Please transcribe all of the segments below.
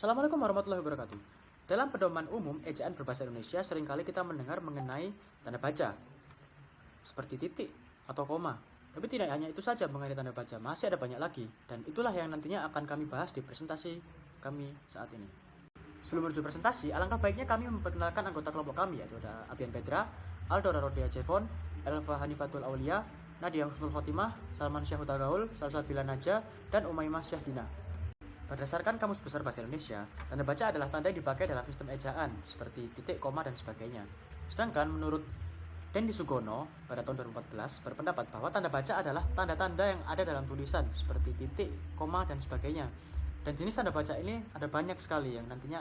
Assalamualaikum warahmatullahi wabarakatuh. Dalam pedoman umum ejaan berbahasa Indonesia seringkali kita mendengar mengenai tanda baca seperti titik atau koma. Tapi tidak hanya itu saja mengenai tanda baca, masih ada banyak lagi, dan itulah yang nantinya akan kami bahas di presentasi kami saat ini. Sebelum menuju presentasi, alangkah baiknya kami memperkenalkan anggota kelompok kami, yaitu ada Abian Petra, Aldora Rodia Jevon, Elva Hanifatul Aulia, Nadia Husnul Khotimah, Salman Syahuta Gaul, Salsabila Naja, dan Umaymah Syahdina. Berdasarkan Kamus Besar Bahasa Indonesia, tanda baca adalah tanda yang dipakai dalam sistem ejaan, seperti titik, koma, dan sebagainya. Sedangkan menurut Dendi Sugono pada tahun 2014 berpendapat bahwa tanda baca adalah tanda-tanda yang ada dalam tulisan, seperti titik, koma, dan sebagainya. Dan jenis tanda baca ini ada banyak sekali yang nantinya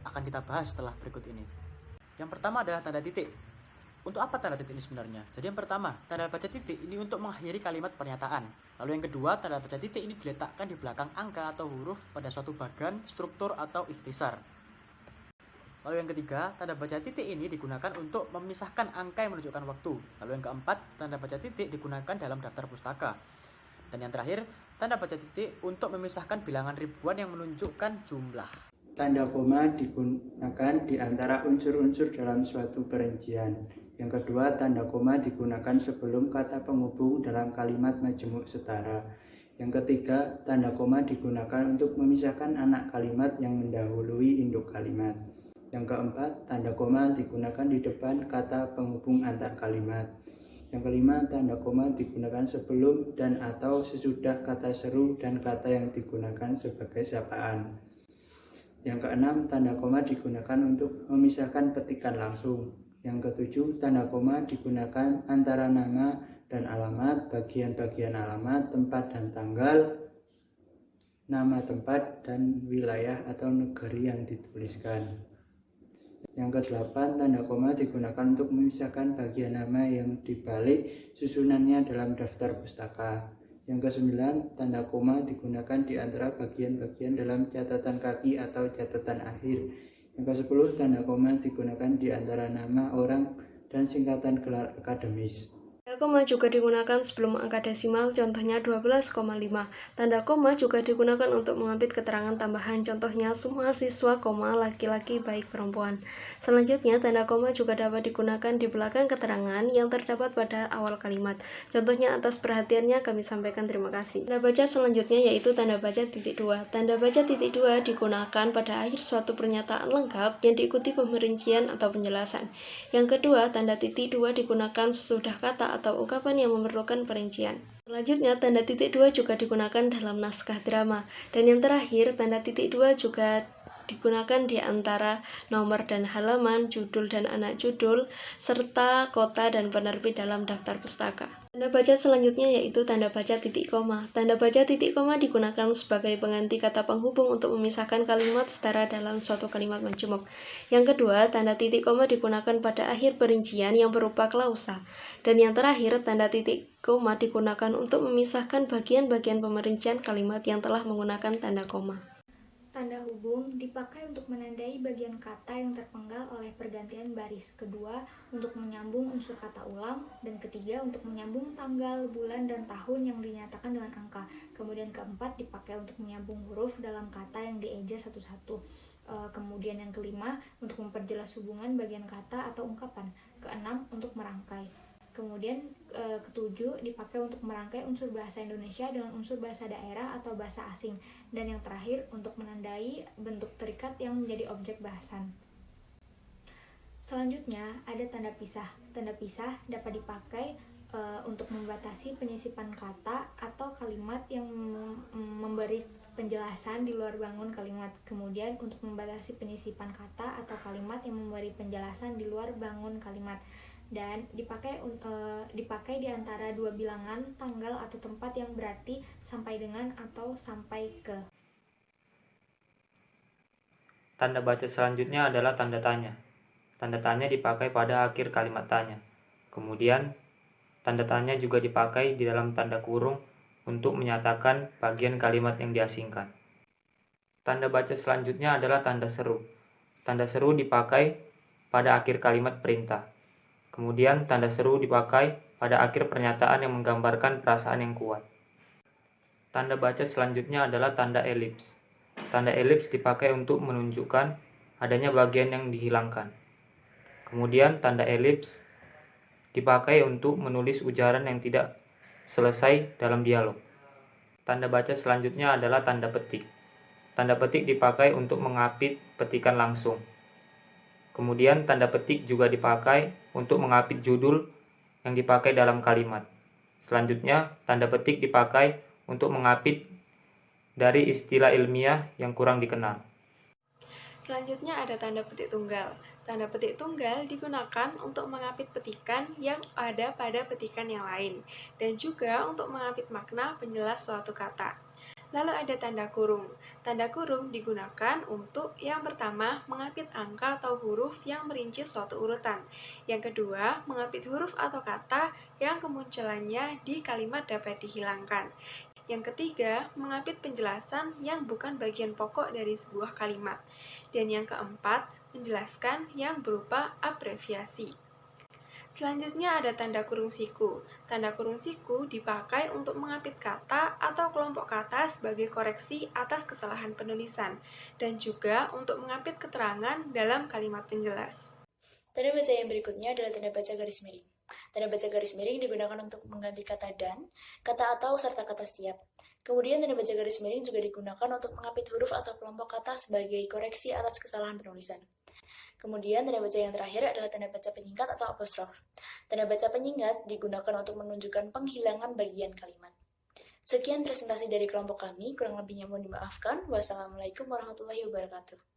akan kita bahas setelah berikut ini. Yang pertama adalah tanda titik. Untuk apa tanda titik ini sebenarnya? Jadi yang pertama, tanda baca titik ini untuk mengakhiri kalimat pernyataan. Lalu yang kedua, tanda baca titik ini diletakkan di belakang angka atau huruf pada suatu bagan, struktur, atau ikhtisar. Lalu yang ketiga, tanda baca titik ini digunakan untuk memisahkan angka yang menunjukkan waktu. Lalu yang keempat, tanda baca titik digunakan dalam daftar pustaka. Dan yang terakhir, tanda baca titik untuk memisahkan bilangan ribuan yang menunjukkan jumlah. Tanda koma digunakan di antara unsur-unsur dalam suatu perincian. Yang kedua, tanda koma digunakan sebelum kata penghubung dalam kalimat majemuk setara. Yang ketiga, tanda koma digunakan untuk memisahkan anak kalimat yang mendahului induk kalimat. Yang keempat, tanda koma digunakan di depan kata penghubung antar kalimat. Yang kelima, tanda koma digunakan sebelum dan atau sesudah kata seru dan kata yang digunakan sebagai sapaan. Yang keenam, tanda koma digunakan untuk memisahkan petikan langsung. Yang ketujuh, tanda koma digunakan antara nama dan alamat, bagian-bagian alamat, tempat dan tanggal, nama tempat, dan wilayah atau negeri yang dituliskan. Yang kedelapan, tanda koma digunakan untuk memisahkan bagian nama yang dibalik susunannya dalam daftar pustaka. Yang kesembilan, tanda koma digunakan di antara bagian-bagian dalam catatan kaki atau catatan akhir. Yang kesepuluh, tanda koma digunakan di antara nama orang dan singkatan gelar akademis. Tanda koma juga digunakan sebelum angka desimal, contohnya 12,5. Tanda koma juga digunakan untuk mengambil keterangan tambahan, contohnya semua siswa, laki-laki baik perempuan. Selanjutnya, tanda koma juga dapat digunakan di belakang keterangan yang terdapat pada awal kalimat. Contohnya atas perhatiannya kami sampaikan terima kasih. Tanda baca selanjutnya yaitu tanda baca titik 2. Tanda baca titik 2 digunakan pada akhir suatu pernyataan lengkap yang diikuti pemerincian atau penjelasan. Yang kedua, tanda titik 2 digunakan sesudah kata atau ungkapan yang memerlukan perincian. Selanjutnya, tanda titik 2 juga digunakan dalam naskah drama. Dan yang terakhir, tanda titik 2 juga digunakan di antara nomor dan halaman, judul dan anak judul, serta kota dan penerbit dalam daftar pustaka. Tanda baca selanjutnya yaitu tanda baca titik koma. Tanda baca titik koma digunakan sebagai pengganti kata penghubung untuk memisahkan kalimat setara dalam suatu kalimat majemuk. Yang kedua, tanda titik koma digunakan pada akhir perincian yang berupa klausa. Dan yang terakhir, tanda titik koma digunakan untuk memisahkan bagian-bagian pemerincian kalimat yang telah menggunakan tanda koma. Tanda hubung dipakai untuk menandai bagian kata yang terpenggal oleh pergantian baris. Kedua, untuk menyambung unsur kata ulang. Dan ketiga, untuk menyambung tanggal, bulan, dan tahun yang dinyatakan dengan angka. Kemudian keempat, dipakai untuk menyambung huruf dalam kata yang dieja satu-satu. Kemudian yang kelima, untuk memperjelas hubungan bagian kata atau ungkapan. Keenam, untuk merangkai. Kemudian ketujuh, dipakai untuk merangkai unsur bahasa Indonesia dengan unsur bahasa daerah atau bahasa asing. Dan yang terakhir, untuk menandai bentuk terikat yang menjadi objek bahasan. Selanjutnya, ada tanda pisah. Tanda pisah dapat dipakai untuk membatasi penyisipan kata atau kalimat yang memberi penjelasan di luar bangun kalimat. Kemudian untuk membatasi penyisipan kata atau kalimat yang memberi penjelasan di luar bangun kalimat. Dan dipakai di antara dua bilangan, tanggal atau tempat yang berarti sampai dengan atau sampai ke. Tanda baca selanjutnya adalah tanda tanya. Tanda tanya dipakai pada akhir kalimat tanya. Kemudian, tanda tanya juga dipakai di dalam tanda kurung untuk menyatakan bagian kalimat yang diasingkan. Tanda baca selanjutnya adalah tanda seru. Tanda seru dipakai pada akhir kalimat perintah. Kemudian, tanda seru dipakai pada akhir pernyataan yang menggambarkan perasaan yang kuat. Tanda baca selanjutnya adalah tanda elips. Tanda elips dipakai untuk menunjukkan adanya bagian yang dihilangkan. Kemudian tanda elips dipakai untuk menulis ujaran yang tidak selesai dalam dialog. Tanda baca selanjutnya adalah tanda petik. Tanda petik dipakai untuk mengapit petikan langsung. Kemudian tanda petik juga dipakai untuk mengapit judul yang dipakai dalam kalimat. Selanjutnya, tanda petik dipakai untuk mengapit dari istilah ilmiah yang kurang dikenal. Selanjutnya ada tanda petik tunggal. Tanda petik tunggal digunakan untuk mengapit petikan yang ada pada petikan yang lain, dan juga untuk mengapit makna penjelas suatu kata. Lalu ada tanda kurung. Tanda kurung digunakan untuk yang pertama mengapit angka atau huruf yang merinci suatu urutan. Yang kedua, mengapit huruf atau kata yang kemunculannya di kalimat dapat dihilangkan. Yang ketiga, mengapit penjelasan yang bukan bagian pokok dari sebuah kalimat. Dan yang keempat, menjelaskan yang berupa abreviasi. Selanjutnya ada tanda kurung siku. Tanda kurung siku dipakai untuk mengapit kata atau kelompok kata sebagai koreksi atas kesalahan penulisan, dan juga untuk mengapit keterangan dalam kalimat penjelas. Tanda baca yang berikutnya adalah tanda baca garis miring. Tanda baca garis miring digunakan untuk mengganti kata dan, kata atau, serta kata setiap. Kemudian tanda baca garis miring juga digunakan untuk mengapit huruf atau kelompok kata sebagai koreksi atas kesalahan penulisan. Kemudian tanda baca yang terakhir adalah tanda baca penyingkat atau apostrof. Tanda baca penyingkat digunakan untuk menunjukkan penghilangan bagian kalimat. Sekian presentasi dari kelompok kami, kurang lebihnya mohon dimaafkan. Wassalamualaikum warahmatullahi wabarakatuh.